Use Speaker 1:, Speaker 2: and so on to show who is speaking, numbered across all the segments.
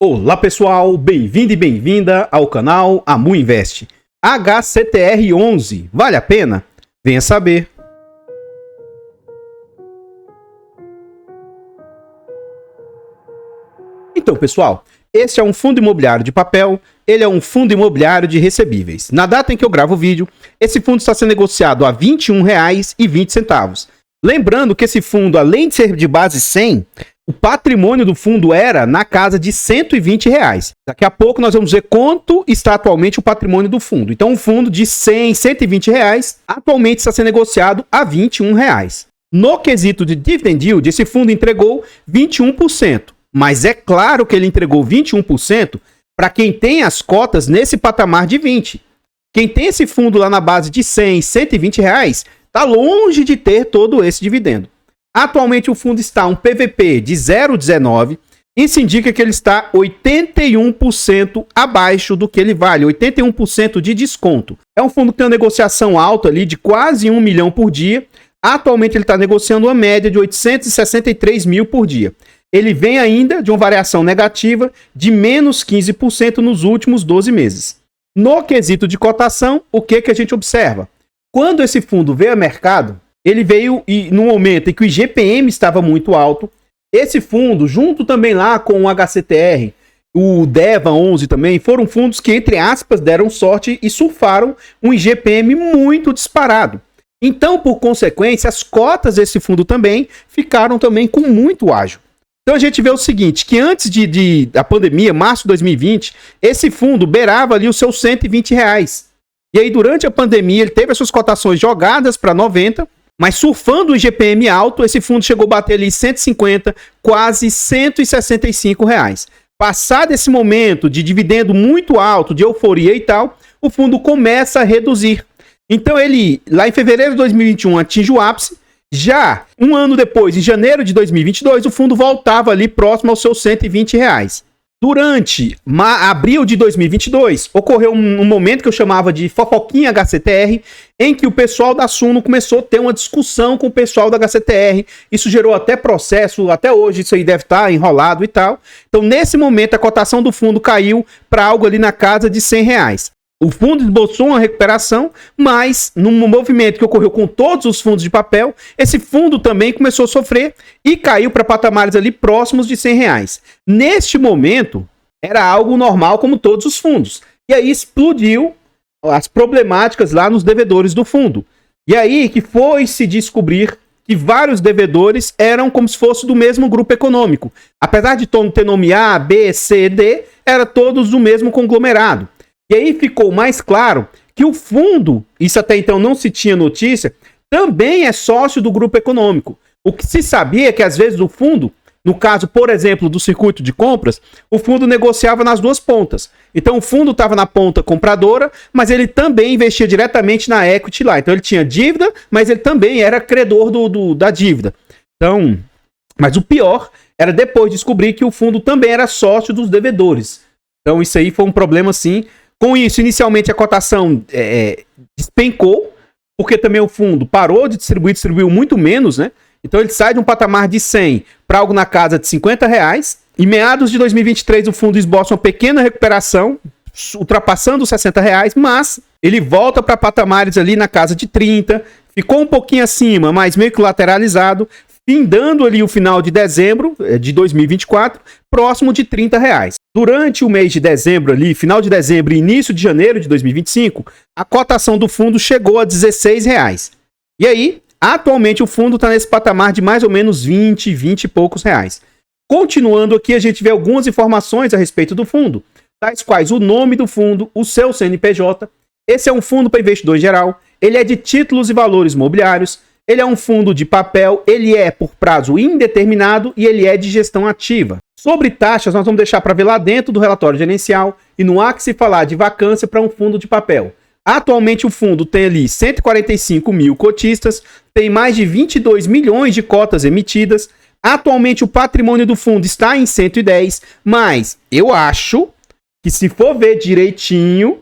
Speaker 1: Olá pessoal, bem-vindo e bem-vinda ao canal Amu Invest. HCTR11, vale a pena? Venha saber. Então pessoal, este é um fundo imobiliário de papel, ele é um fundo imobiliário de recebíveis. Na data em que eu gravo o vídeo, esse fundo está sendo negociado a R$ 21,20. Lembrando que esse fundo, além de ser de base 100, o patrimônio do fundo era na casa de R$ 120. Daqui a pouco nós vamos ver quanto está atualmente o patrimônio do fundo. Então, um fundo de 100, 120 reais atualmente está sendo negociado a R$ 21. No quesito de dividend yield, esse fundo entregou 21%. Mas é claro que ele entregou 21% para quem tem as cotas nesse patamar de 20%. Quem tem esse fundo lá na base de 100, 120 reais, está longe de ter todo esse dividendo. Atualmente o fundo está um PVP de 0,19. Isso indica que ele está 81% abaixo do que ele vale, 81% de desconto. É um fundo que tem uma negociação alta ali de quase 1 milhão por dia. Atualmente ele está negociando uma média de 863 mil por dia. Ele vem ainda de uma variação negativa de menos 15% nos últimos 12 meses. No quesito de cotação, o que a gente observa? Quando esse fundo veio ao mercado, ele veio no momento em que o IGPM estava muito alto. Esse fundo, junto também lá com o HCTR, o DEVA 11 também, foram fundos que, entre aspas, deram sorte e surfaram um IGPM muito disparado. Então, por consequência, as cotas desse fundo também ficaram também com muito ágio. Então a gente vê o seguinte, que antes da pandemia, março de 2020, esse fundo beirava ali os seus 120 reais. E aí, durante a pandemia, ele teve as suas cotações jogadas para 90, mas surfando o IGPM alto, esse fundo chegou a bater ali 150, quase 165 reais. Passado esse momento de dividendo muito alto, de euforia e tal, o fundo começa a reduzir. Então ele, lá em fevereiro de 2021, atinge o ápice. Já um ano depois, em janeiro de 2022, o fundo voltava ali próximo aos seus 120 reais. Durante abril de 2022, ocorreu um momento que eu chamava de fofoquinha HCTR, em que o pessoal da Suno começou a ter uma discussão com o pessoal da HCTR. Isso gerou até processo, até hoje isso aí deve estar enrolado e tal. Então, nesse momento, a cotação do fundo caiu para algo ali na casa de 100 reais. O fundo esboçou uma recuperação, mas num movimento que ocorreu com todos os fundos de papel, esse fundo também começou a sofrer e caiu para patamares ali próximos de 100 reais. Neste momento, era algo normal como todos os fundos. E aí explodiu as problemáticas lá nos devedores do fundo. E aí que foi se descobrir que vários devedores eram como se fosse do mesmo grupo econômico. Apesar de ter nome A, B, C, D, eram todos do mesmo conglomerado. E aí ficou mais claro que o fundo, isso até então não se tinha notícia, também é sócio do grupo econômico. O que se sabia é que às vezes o fundo, no caso, por exemplo, do circuito de compras, o fundo negociava nas duas pontas. Então o fundo estava na ponta compradora, mas ele também investia diretamente na equity lá. Então ele tinha dívida, mas ele também era credor da dívida. Então, mas o pior era depois descobrir que o fundo também era sócio dos devedores. Então isso aí foi um problema sim. Com isso, inicialmente a cotação despencou, porque também o fundo parou de distribuiu muito menos, né? Então ele sai de um patamar de 100 para algo na casa de 50 reais. Em meados de 2023, o fundo esboça uma pequena recuperação, ultrapassando os 60 reais, mas ele volta para patamares ali na casa de 30, ficou um pouquinho acima, mas meio que lateralizado, findando ali o final de dezembro de 2024, próximo de 30 reais. Durante o mês de dezembro ali, final de dezembro e início de janeiro de 2025, a cotação do fundo chegou a 16 reais. E aí, atualmente o fundo está nesse patamar de mais ou menos 20 e poucos reais. Continuando aqui, a gente vê algumas informações a respeito do fundo, tais quais o nome do fundo, o seu CNPJ. Esse é um fundo para investidor em geral, ele é de títulos e valores imobiliários, ele é um fundo de papel, ele é por prazo indeterminado e ele é de gestão ativa. Sobre taxas, nós vamos deixar para ver lá dentro do relatório gerencial e não há que se falar de vacância para um fundo de papel. Atualmente o fundo tem ali 145 mil cotistas, tem mais de 22 milhões de cotas emitidas. Atualmente o patrimônio do fundo está em 110, mas eu acho que se for ver direitinho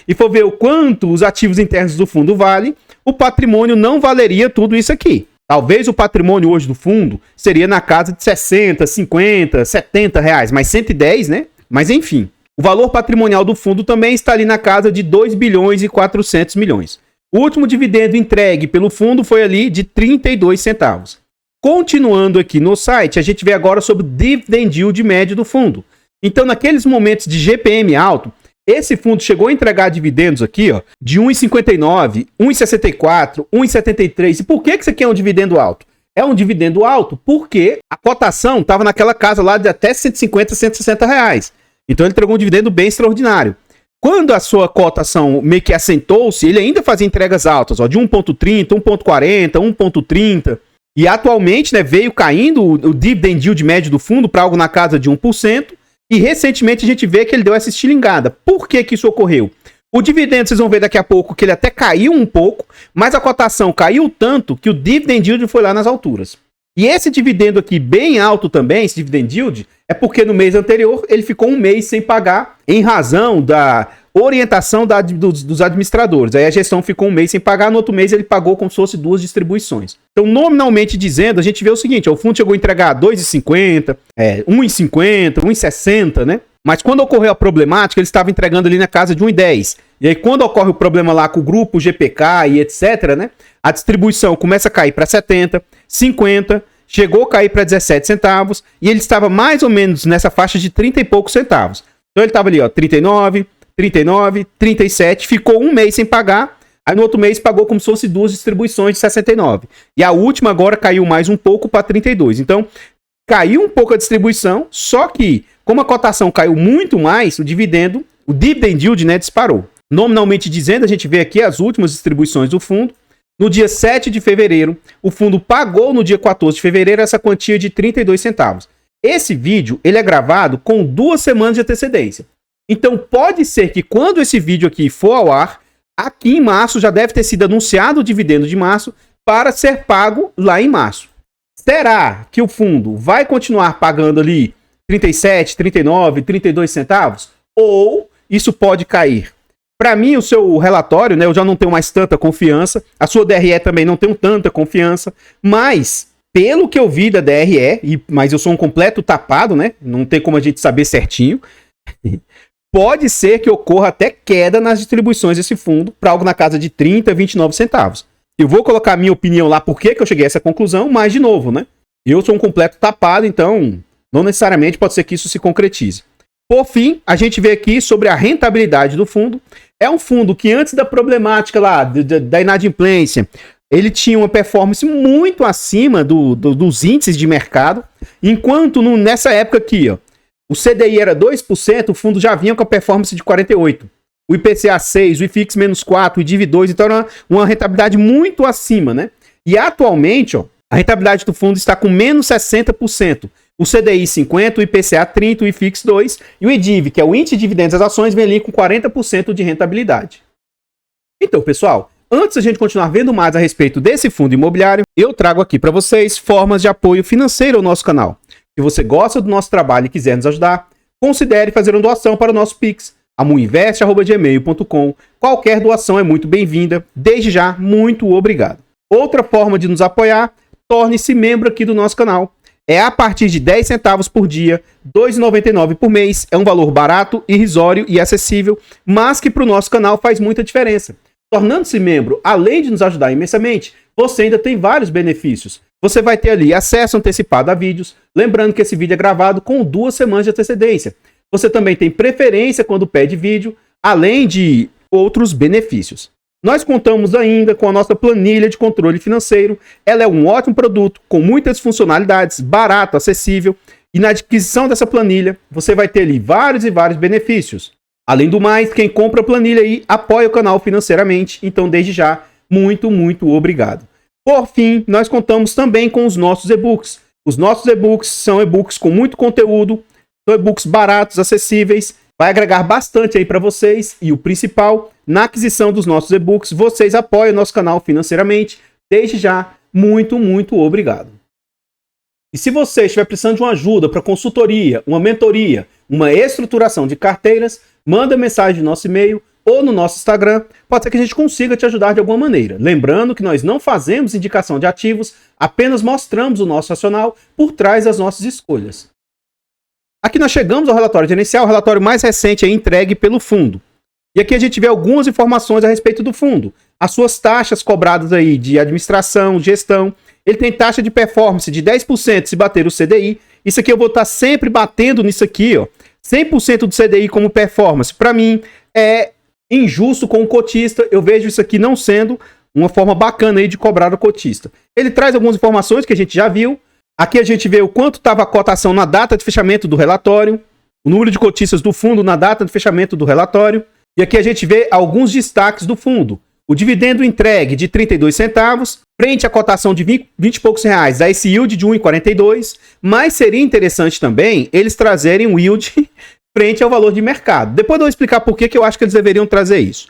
Speaker 1: e for ver o quanto os ativos internos do fundo valem, o patrimônio não valeria tudo isso aqui. Talvez o patrimônio hoje do fundo seria na casa de 60, 50, 70 reais, mas 110, né? Mas enfim, o valor patrimonial do fundo também está ali na casa de 2 bilhões e 400 milhões. O último dividendo entregue pelo fundo foi ali de 32 centavos. Continuando aqui no site, a gente vê agora sobre o dividend yield médio do fundo. Então, naqueles momentos de GPM alto, esse fundo chegou a entregar dividendos aqui, ó, de 1,59, 1,64, 1,73. E por que isso aqui é um dividendo alto? É um dividendo alto porque a cotação estava naquela casa lá de até 150, 160 reais. Então ele entregou um dividendo bem extraordinário. Quando a sua cotação meio que assentou-se, ele ainda fazia entregas altas, ó, de 1,30, 1,40, 1,30. E atualmente, né, veio caindo o dividend yield médio do fundo para algo na casa de 1%. E recentemente a gente vê que ele deu essa estilingada. Por que isso ocorreu? O dividendo, vocês vão ver daqui a pouco que ele até caiu um pouco, mas a cotação caiu tanto que o dividend yield foi lá nas alturas. E esse dividendo aqui bem alto também, esse dividend yield, é porque no mês anterior ele ficou um mês sem pagar em razão da orientação dos administradores. Aí a gestão ficou um mês sem pagar, no outro mês ele pagou como se fosse 2 distribuições. Então, nominalmente dizendo, a gente vê o seguinte, o fundo chegou a entregar 2,50, 1,50, 1,60, né? Mas quando ocorreu a problemática, ele estava entregando ali na casa de 1,10. E aí quando ocorre o problema lá com o grupo, GPK e etc, né? A distribuição começa a cair para 70, 50, chegou a cair para 17 centavos e ele estava mais ou menos nessa faixa de 30 e poucos centavos. Então ele estava ali, ó, 39, 39, 37, ficou um mês sem pagar, aí no outro mês pagou como se fosse 2 distribuições de 69. E a última agora caiu mais um pouco para 32. Então, caiu um pouco a distribuição, só que, como a cotação caiu muito mais, o dividend yield, né, disparou. Nominalmente dizendo, a gente vê aqui as últimas distribuições do fundo. No dia 7 de fevereiro, o fundo pagou no dia 14 de fevereiro essa quantia de 32 centavos. Esse vídeo, ele é gravado com 2 semanas de antecedência. Então, pode ser que quando esse vídeo aqui for ao ar, aqui em março já deve ter sido anunciado o dividendo de março para ser pago lá em março. Será que o fundo vai continuar pagando ali 37, 39, 32 centavos? Ou isso pode cair? Para mim, o seu relatório, né, eu já não tenho mais tanta confiança. A sua DRE também não tenho tanta confiança. Mas, pelo que eu vi da DRE, mas eu sou um completo tapado, né? Não tem como a gente saber certinho. Pode ser que ocorra até queda nas distribuições desse fundo para algo na casa de 30, 29 centavos. Eu vou colocar a minha opinião lá por que eu cheguei a essa conclusão, mas de novo, né? Eu sou um completo tapado, então não necessariamente pode ser que isso se concretize. Por fim, a gente vê aqui sobre a rentabilidade do fundo. É um fundo que antes da problemática lá, da inadimplência, ele tinha uma performance muito acima dos índices de mercado, enquanto nessa época aqui, ó, o CDI era 2%, o fundo já vinha com a performance de 48%. O IPCA 6%, o IFIX menos 4%, o IDIV 2%, então era uma rentabilidade muito acima, né? E atualmente, ó, a rentabilidade do fundo está com menos 60%. O CDI 50%, o IPCA 30%, o IFIX 2% e o IDIV, que é o índice de dividendos das ações, vem ali com 40% de rentabilidade. Então, pessoal, antes da gente continuar vendo mais a respeito desse fundo imobiliário, eu trago aqui para vocês formas de apoio financeiro ao nosso canal. Se você gosta do nosso trabalho e quiser nos ajudar, considere fazer uma doação para o nosso Pix, amuinvest@gmail.com. Qualquer doação é muito bem-vinda. Desde já, muito obrigado. Outra forma de nos apoiar, torne-se membro aqui do nosso canal. É a partir de 10 centavos por dia, R$ 2,99 por mês. É um valor barato, irrisório e acessível, mas que para o nosso canal faz muita diferença. Tornando-se membro, além de nos ajudar imensamente, você ainda tem vários benefícios. Você vai ter ali acesso antecipado a vídeos, lembrando que esse vídeo é gravado com 2 semanas de antecedência. Você também tem preferência quando pede vídeo, além de outros benefícios. Nós contamos ainda com a nossa planilha de controle financeiro. Ela é um ótimo produto, com muitas funcionalidades, barato, acessível. E na adquisição dessa planilha, você vai ter ali vários e vários benefícios. Além do mais, quem compra a planilha aí apoia o canal financeiramente. Então, desde já, muito, muito obrigado. Por fim, nós contamos também com os nossos e-books. Os nossos e-books são e-books com muito conteúdo, são e-books baratos, acessíveis, vai agregar bastante aí para vocês. E o principal, na aquisição dos nossos e-books, vocês apoiam o nosso canal financeiramente. Desde já, muito, muito obrigado. E se você estiver precisando de uma ajuda para consultoria, uma mentoria, uma estruturação de carteiras, manda mensagem no nosso e-mail ou no nosso Instagram, pode ser que a gente consiga te ajudar de alguma maneira. Lembrando que nós não fazemos indicação de ativos, apenas mostramos o nosso racional por trás das nossas escolhas. Aqui nós chegamos ao relatório gerencial, o relatório mais recente é entregue pelo fundo. E aqui a gente vê algumas informações a respeito do fundo. As suas taxas cobradas aí de administração, gestão. Ele tem taxa de performance de 10% se bater o CDI. Isso aqui eu vou estar sempre batendo nisso aqui, ó. 100% do CDI como performance. Para mim, é injusto com o cotista. Eu vejo isso aqui não sendo uma forma bacana aí de cobrar o cotista. Ele traz algumas informações que a gente já viu. Aqui a gente vê o quanto estava a cotação na data de fechamento do relatório, o número de cotistas do fundo na data de fechamento do relatório. E aqui a gente vê alguns destaques do fundo. O dividendo entregue de 32 centavos, frente à cotação de 20 e poucos reais, dá esse yield de 1,42. Mas seria interessante também eles trazerem um yield frente ao valor de mercado. Depois eu vou explicar por que eu acho que eles deveriam trazer isso.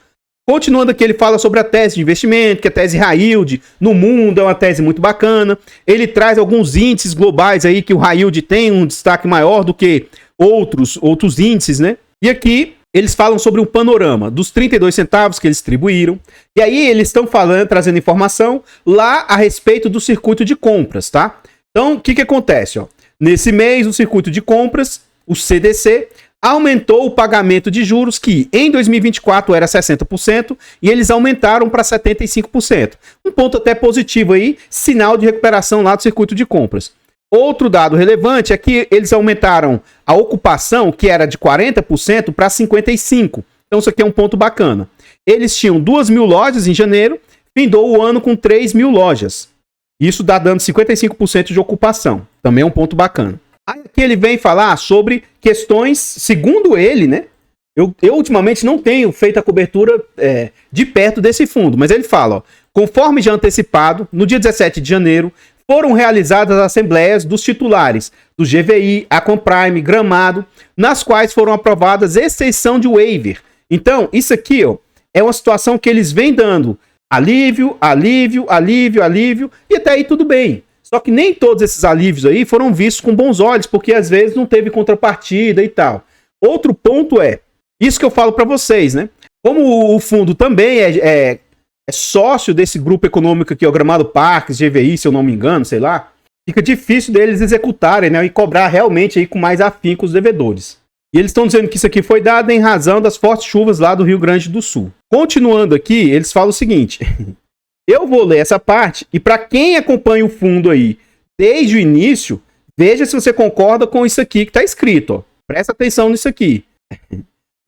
Speaker 1: Continuando aqui, ele fala sobre a tese de investimento, que a tese high yield no mundo é uma tese muito bacana. Ele traz alguns índices globais aí que o high yield tem um destaque maior do que outros índices, né? E aqui eles falam sobre um panorama dos 32 centavos que eles distribuíram. E aí eles estão trazendo informação lá a respeito do circuito de compras, tá? Então, o que acontece, ó? Nesse mês, o circuito de compras, o CDC, aumentou o pagamento de juros que em 2024 era 60% e eles aumentaram para 75%. Um ponto até positivo aí, sinal de recuperação lá do circuito de compras. Outro dado relevante é que eles aumentaram a ocupação, que era de 40% para 55%. Então isso aqui é um ponto bacana. Eles tinham 2.000 lojas em janeiro, findou o ano com 3.000 lojas. Isso dá dando 55% de ocupação. Também é um ponto bacana. Aqui ele vem falar sobre questões, segundo ele, né? Eu ultimamente não tenho feito a cobertura de perto desse fundo, mas ele fala, ó, conforme já antecipado, no dia 17 de janeiro, foram realizadas as assembleias dos titulares do GVI, Acomprime, Gramado, nas quais foram aprovadas exceção de waiver. Então, isso aqui, ó, é uma situação que eles vêm dando alívio, alívio, alívio, alívio, e até aí tudo bem. Só que nem todos esses alívios aí foram vistos com bons olhos, porque às vezes não teve contrapartida e tal. Outro ponto é, isso que eu falo para vocês, né? Como o fundo também é sócio desse grupo econômico aqui, o Gramado Parques, GVI, se eu não me engano, sei lá, fica difícil deles executarem, né? E cobrar realmente aí com mais afinco os devedores. E eles estão dizendo que isso aqui foi dado em razão das fortes chuvas lá do Rio Grande do Sul. Continuando aqui, eles falam o seguinte... Eu vou ler essa parte e para quem acompanha o fundo aí desde o início, veja se você concorda com isso aqui que está escrito. Ó. Presta atenção nisso aqui.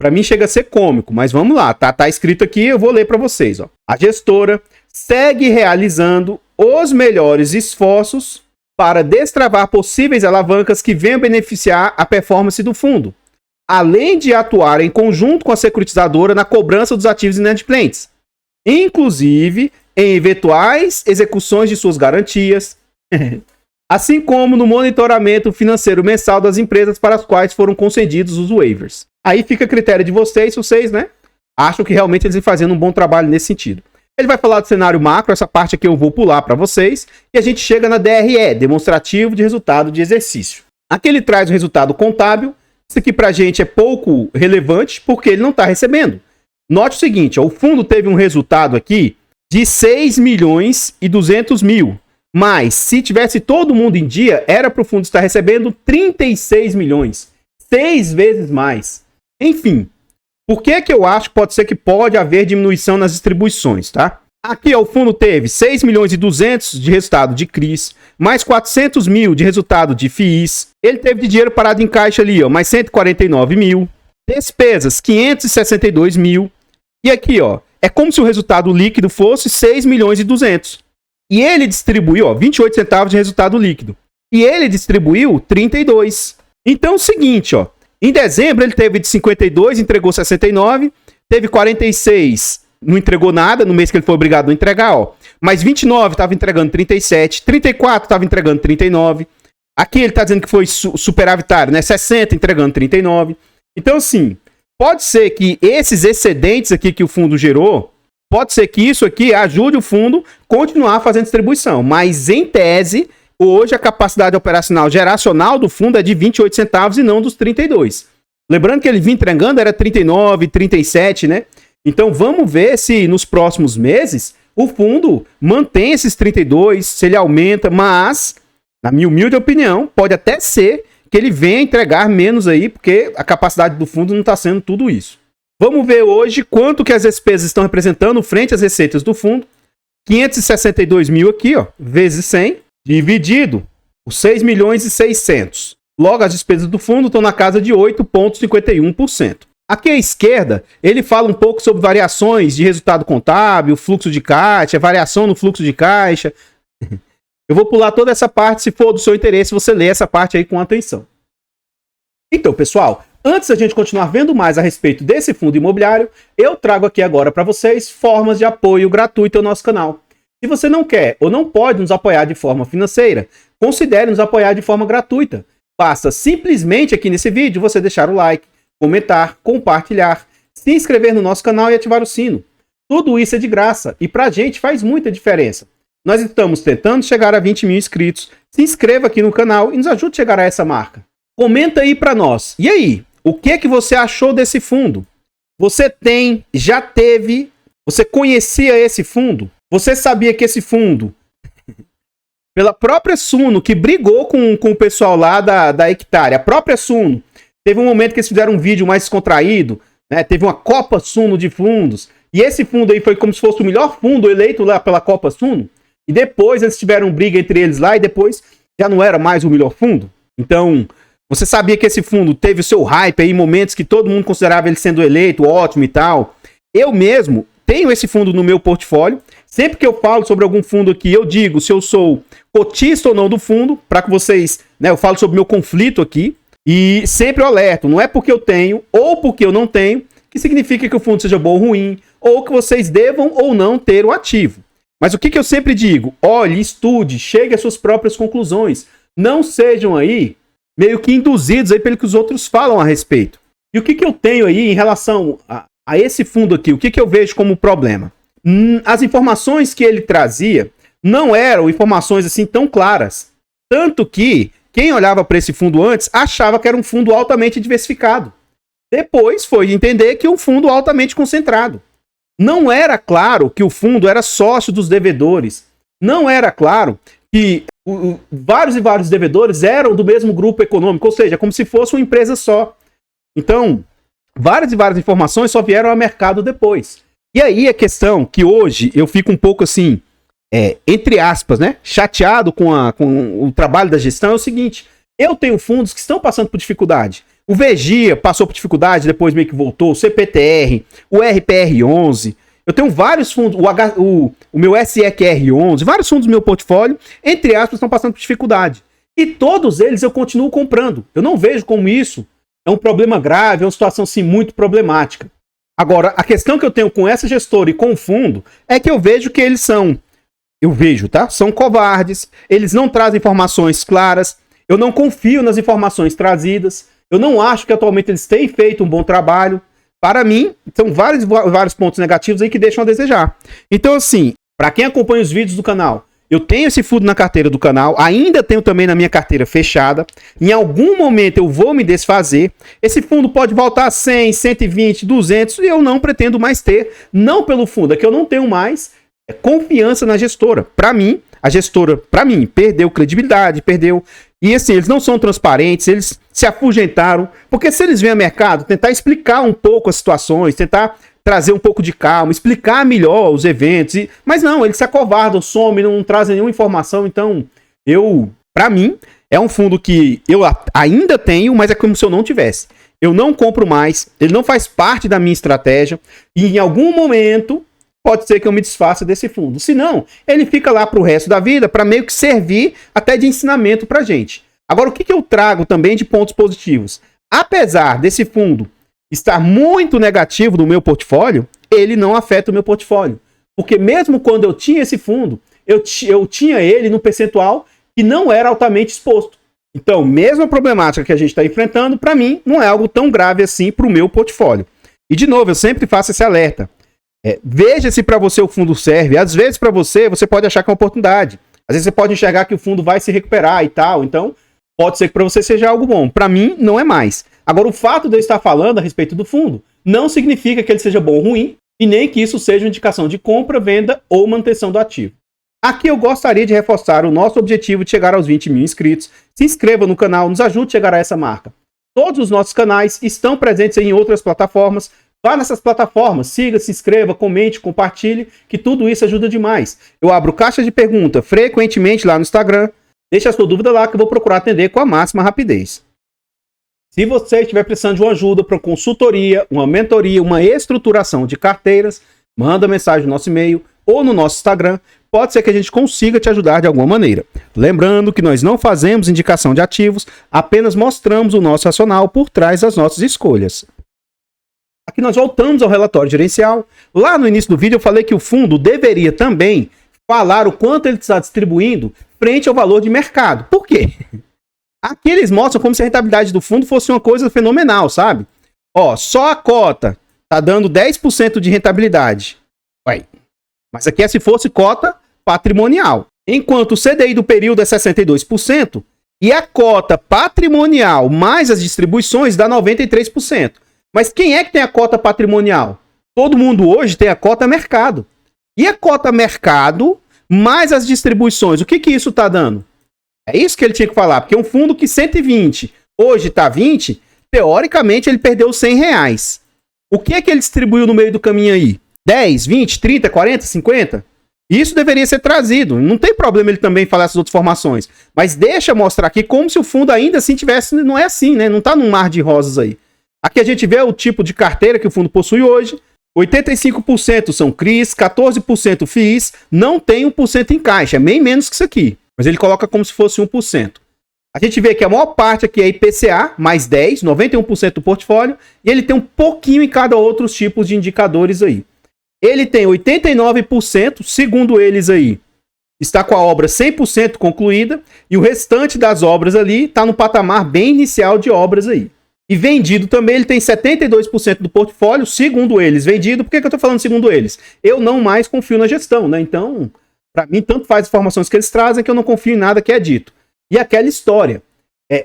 Speaker 1: Para mim chega a ser cômico, mas vamos lá. Tá escrito aqui, eu vou ler para vocês. Ó. A gestora segue realizando os melhores esforços para destravar possíveis alavancas que venham beneficiar a performance do fundo, além de atuar em conjunto com a securitizadora na cobrança dos ativos inadimplentes, inclusive em eventuais execuções de suas garantias, assim como no monitoramento financeiro mensal das empresas para as quais foram concedidos os waivers. Aí fica a critério de vocês, se vocês, né, acham que realmente eles vêm fazendo um bom trabalho nesse sentido. Ele vai falar do cenário macro, essa parte aqui eu vou pular para vocês, e a gente chega na DRE, demonstrativo de resultado de exercício. Aqui ele traz o resultado contábil, isso aqui para a gente é pouco relevante, porque ele não está recebendo. Note o seguinte, ó, o fundo teve um resultado aqui de 6 milhões e 200 mil. Mas, se tivesse todo mundo em dia, era para o fundo estar recebendo 36 milhões. 6 vezes mais. Enfim, por que eu acho que pode haver diminuição nas distribuições, tá? Aqui, ó, o fundo teve 6 milhões e 200 de resultado de CRIs, mais 400 mil de resultado de FIIs. Ele teve de dinheiro parado em caixa ali, ó, mais 149 mil. Despesas, 562 mil. E aqui, ó, é como se o resultado líquido fosse 6 milhões e 200. E ele distribuiu, ó, 28 centavos de resultado líquido. E ele distribuiu 32. Então é o seguinte, ó. Em dezembro ele teve de 52, entregou 69. Teve 46, não entregou nada. No mês que ele foi obrigado a não entregar, ó. Mas 29 estava entregando 37. 34 estava entregando 39. Aqui ele está dizendo que foi superavitário, né? 60 entregando 39. Então assim... Pode ser que esses excedentes aqui que o fundo gerou, pode ser que isso aqui ajude o fundo a continuar fazendo distribuição. Mas, em tese, hoje a capacidade operacional geracional do fundo é de 28 centavos e não dos 32. Lembrando que ele vinha entregando era 39, 37, né? Então vamos ver se nos próximos meses o fundo mantém esses 32, se ele aumenta, mas, na minha humilde opinião, pode até ser que ele venha entregar menos aí, porque a capacidade do fundo não está sendo tudo isso. Vamos ver hoje quanto que as despesas estão representando frente às receitas do fundo. 562 mil aqui, ó, vezes 100, dividido por 6 milhões e 600. Logo, as despesas do fundo estão na casa de 8,51%. Aqui à esquerda, ele fala um pouco sobre variações de resultado contábil, fluxo de caixa, variação no fluxo de caixa. Eu vou pular toda essa parte, se for do seu interesse, você lê essa parte aí com atenção. Então, pessoal, antes da gente continuar vendo mais a respeito desse fundo imobiliário, eu trago aqui agora para vocês formas de apoio gratuito ao nosso canal. Se você não quer ou não pode nos apoiar de forma financeira, considere nos apoiar de forma gratuita. Basta simplesmente aqui nesse vídeo você deixar o like, comentar, compartilhar, se inscrever no nosso canal e ativar o sino. Tudo isso é de graça e pra gente faz muita diferença. Nós estamos tentando chegar a 20 mil inscritos. Se inscreva aqui no canal e nos ajude a chegar a essa marca. Comenta aí pra nós. E aí, o que é que você achou desse fundo? Você tem, já teve, você conhecia esse fundo? Você sabia que esse fundo, pela própria Suno, que brigou com o pessoal lá da Hectare, a própria Suno, teve um momento que eles fizeram um vídeo mais descontraído, né? Teve uma Copa Suno de fundos, e esse fundo aí foi como se fosse o melhor fundo eleito lá pela Copa Suno, e depois eles tiveram briga entre eles lá, e depois já não era mais o melhor fundo. Então, você sabia que esse fundo teve o seu hype aí, momentos que todo mundo considerava ele sendo eleito, ótimo e tal. Eu mesmo tenho esse fundo no meu portfólio. Sempre que eu falo sobre algum fundo aqui, eu digo se eu sou cotista ou não do fundo, para que vocês, né, eu falo sobre o meu conflito aqui. E sempre eu alerto, não é porque eu tenho ou porque eu não tenho, que significa que o fundo seja bom ou ruim, ou que vocês devam ou não ter o ativo. Mas o que eu sempre digo? Olhe, estude, chegue às suas próprias conclusões. Não sejam aí meio que induzidos aí pelo que os outros falam a respeito. E o que eu tenho aí em relação a esse fundo aqui? O que eu vejo como problema? As informações que ele trazia não eram informações assim tão claras. Tanto que quem olhava para esse fundo antes achava que era um fundo altamente diversificado. Depois foi entender que é um fundo altamente concentrado. Não era claro que o fundo era sócio dos devedores. Não era claro que vários e vários devedores eram do mesmo grupo econômico, ou seja, como se fosse uma empresa só. Então, várias e várias informações só vieram ao mercado depois. E aí a questão que hoje eu fico um pouco assim, entre aspas, né, chateado com o trabalho da gestão é o seguinte: eu tenho fundos que estão passando por dificuldade. O VGIA passou por dificuldade, depois meio que voltou, o CPTR, o RPR11. Eu tenho vários fundos, o meu SEQR11, vários fundos do meu portfólio, entre aspas, estão passando por dificuldade. E todos eles eu continuo comprando. Eu não vejo como isso é um problema grave, é uma situação assim, muito problemática. Agora, a questão que eu tenho com essa gestora e com o fundo é que eu vejo que eles são covardes, eles não trazem informações claras, eu não confio nas informações trazidas, eu não acho que atualmente eles têm feito um bom trabalho. Para mim, são vários pontos negativos aí que deixam a desejar. Então, assim, para quem acompanha os vídeos do canal, eu tenho esse fundo na carteira do canal, ainda tenho também na minha carteira fechada. Em algum momento eu vou me desfazer. Esse fundo pode voltar a 100, 120, 200 e eu não pretendo mais ter. Não pelo fundo, é que eu não tenho mais confiança na gestora. Para mim, a gestora, perdeu credibilidade, perdeu. E assim, eles não são transparentes, eles se afugentaram. Porque se eles vêm ao mercado, tentar explicar um pouco as situações, tentar trazer um pouco de calma, explicar melhor os eventos. Mas não, eles se acovardam, somem, não trazem nenhuma informação. Então, para mim, é um fundo que eu ainda tenho, mas é como se eu não tivesse. Eu não compro mais, ele não faz parte da minha estratégia. E em algum momento, pode ser que eu me desfaça desse fundo. Se não, ele fica lá para o resto da vida, para meio que servir até de ensinamento para gente. Agora, o que eu trago também de pontos positivos? Apesar desse fundo estar muito negativo no meu portfólio, ele não afeta o meu portfólio. Porque mesmo quando eu tinha esse fundo, eu tinha ele no percentual que não era altamente exposto. Então, mesmo a problemática que a gente está enfrentando, para mim, não é algo tão grave assim para o meu portfólio. E, de novo, eu sempre faço esse alerta. Veja se para você o fundo serve. Às vezes, para você pode achar que é uma oportunidade. Às vezes, você pode enxergar que o fundo vai se recuperar e tal. Então, pode ser que para você seja algo bom. Para mim, não é mais. Agora, o fato de eu estar falando a respeito do fundo não significa que ele seja bom ou ruim. e nem que isso seja uma indicação de compra, venda ou manutenção do ativo. Aqui eu gostaria de reforçar o nosso objetivo de chegar aos 20 mil inscritos. Se inscreva no canal, nos ajude a chegar a essa marca. Todos os nossos canais estão presentes em outras plataformas. Vá nessas plataformas, siga, se inscreva, comente, compartilhe, que tudo isso ajuda demais. Eu abro caixa de pergunta frequentemente lá no Instagram. Deixe a sua dúvida lá que eu vou procurar atender com a máxima rapidez. Se você estiver precisando de uma ajuda para consultoria, uma mentoria, uma estruturação de carteiras, manda mensagem no nosso e-mail ou no nosso Instagram. Pode ser que a gente consiga te ajudar de alguma maneira. Lembrando que nós não fazemos indicação de ativos, apenas mostramos o nosso racional por trás das nossas escolhas. Aqui nós voltamos ao relatório gerencial. Lá no início do vídeo eu falei que o fundo deveria também falar o quanto ele está distribuindo frente ao valor de mercado. Por quê? Aqui eles mostram como se a rentabilidade do fundo fosse uma coisa fenomenal, sabe? Ó, só a cota tá dando 10% de rentabilidade. Ué, mas aqui é se fosse cota patrimonial. Enquanto o CDI do período é 62% e a cota patrimonial mais as distribuições dá 93%. Mas quem é que tem a cota patrimonial? Todo mundo hoje tem a cota mercado. E a cota mercado mais as distribuições, o que isso tá dando? É isso que ele tinha que falar, porque um fundo que 120, hoje tá 20, teoricamente ele perdeu 100 reais. O que é que ele distribuiu no meio do caminho aí? 10, 20, 30, 40, 50? Isso deveria ser trazido. Não tem problema ele também falar essas outras formações. Mas deixa mostrar aqui como se o fundo ainda assim tivesse... Não é assim, né? Não tá num mar de rosas aí. Aqui a gente vê o tipo de carteira que o fundo possui hoje. 85% são CRIs, 14% FIIs, não tem 1% em caixa. É bem menos que isso aqui. Mas ele coloca como se fosse 1%. A gente vê que a maior parte aqui é IPCA, mais 10, 91% do portfólio. E ele tem um pouquinho em cada outros tipos de indicadores aí. Ele tem 89%, segundo eles aí, está com a obra 100% concluída. E o restante das obras ali está no patamar bem inicial de obras aí. E vendido também, ele tem 72% do portfólio, segundo eles, vendido. Por que eu estou falando segundo eles? Eu não mais confio na gestão, né? Então, para mim, tanto faz as informações que eles trazem que eu não confio em nada que é dito. E aquela história.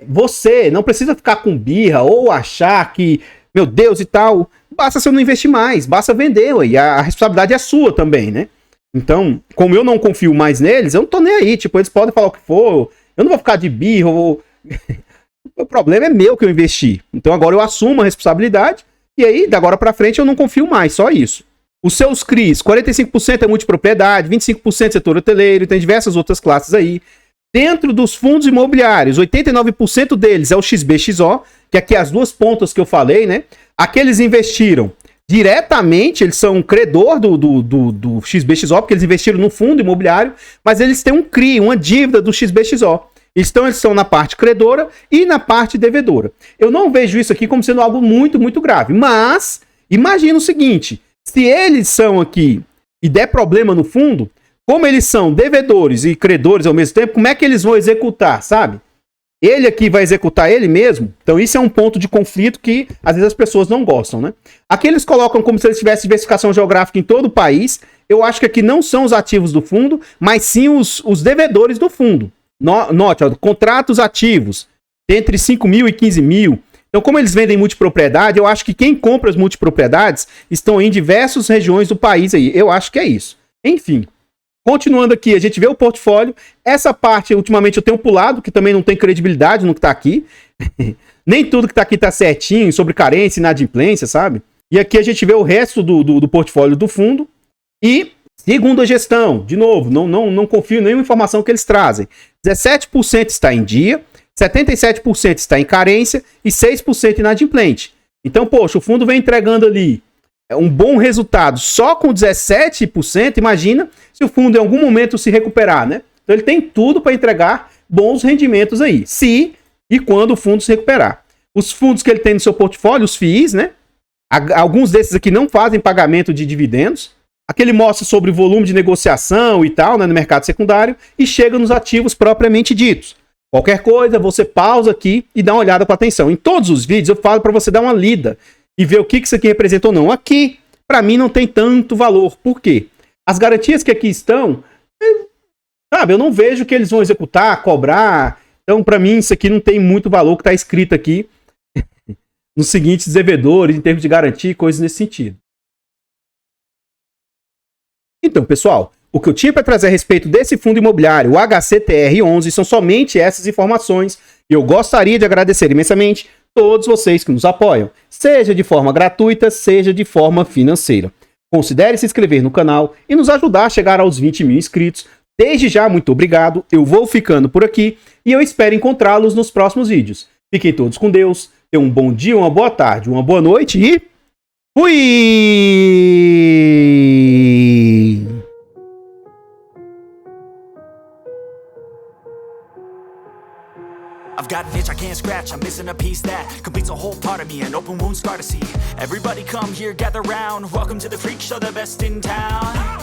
Speaker 1: Você não precisa ficar com birra ou achar que, meu Deus e tal, basta você não investir mais, basta vender, ué, e a responsabilidade é sua também, né? Então, como eu não confio mais neles, eu não tô nem aí. Tipo, eles podem falar o que for, eu não vou ficar de birra, o problema é meu que eu investi. Então agora eu assumo a responsabilidade e aí, da agora pra frente, eu não confio mais, só isso. Os seus CRIs, 45% é multipropriedade, 25% setor hoteleiro, tem diversas outras classes aí. Dentro dos fundos imobiliários, 89% deles é o XBXO, que aqui é as duas pontas que eu falei, né? Aqueles investiram diretamente, eles são um credor do XBXO, porque eles investiram no fundo imobiliário, mas eles têm um CRI, uma dívida do XBXO. Então eles estão na parte credora e na parte devedora. Eu não vejo isso aqui como sendo algo muito, muito grave. Mas, imagina o seguinte, se eles são aqui e der problema no fundo, como eles são devedores e credores ao mesmo tempo, como é que eles vão executar, sabe? Ele aqui vai executar ele mesmo? Então isso é um ponto de conflito que às vezes as pessoas não gostam, né? Aqui eles colocam como se eles tivessem diversificação geográfica em todo o país. Eu acho que aqui não são os ativos do fundo, mas sim os devedores do fundo. Note, ó, contratos ativos entre 5 mil e 15 mil. Então, como eles vendem multipropriedade, eu acho que quem compra as multipropriedades estão em diversas regiões do país aí. Eu acho que é isso. Enfim, continuando aqui, a gente vê o portfólio. Essa parte, ultimamente, eu tenho pulado, que também não tem credibilidade no que está aqui. Nem tudo que está aqui está certinho, sobre carência e inadimplência, sabe? E aqui a gente vê o resto do portfólio do fundo. E, segundo a gestão, de novo, não confio em nenhuma informação que eles trazem. 17% está em dia, 77% está em carência e 6% inadimplente. Então, poxa, o fundo vem entregando ali um bom resultado só com 17%. Imagina se o fundo em algum momento se recuperar, né? Então ele tem tudo para entregar bons rendimentos aí, se e quando o fundo se recuperar. Os fundos que ele tem no seu portfólio, os FIIs, né? Alguns desses aqui não fazem pagamento de dividendos. Aqui ele mostra sobre o volume de negociação e tal, né, no mercado secundário, e chega nos ativos propriamente ditos. Qualquer coisa, você pausa aqui e dá uma olhada com atenção. Em todos os vídeos eu falo para você dar uma lida e ver o que isso aqui representa ou não. Aqui, para mim, não tem tanto valor. Por quê? As garantias que aqui estão, sabe, eu não vejo que eles vão executar, cobrar. Então, para mim, isso aqui não tem muito valor que está escrito aqui nos seguintes devedores, em termos de garantia e coisas nesse sentido. Então, pessoal, o que eu tinha para trazer a respeito desse fundo imobiliário, o HCTR11, são somente essas informações. E eu gostaria de agradecer imensamente todos vocês que nos apoiam, seja de forma gratuita, seja de forma financeira. Considere se inscrever no canal e nos ajudar a chegar aos 20 mil inscritos. Desde já, muito obrigado. Eu vou ficando por aqui e eu espero encontrá-los nos próximos vídeos. Fiquem todos com Deus. Tenham um bom dia, uma boa tarde, uma boa noite e... fui!
Speaker 2: I've got an itch I can't scratch, I'm missing a piece that completes a whole part of me, an open wound scar to see. Everybody come here, gather round, welcome to the freak show, the best in town.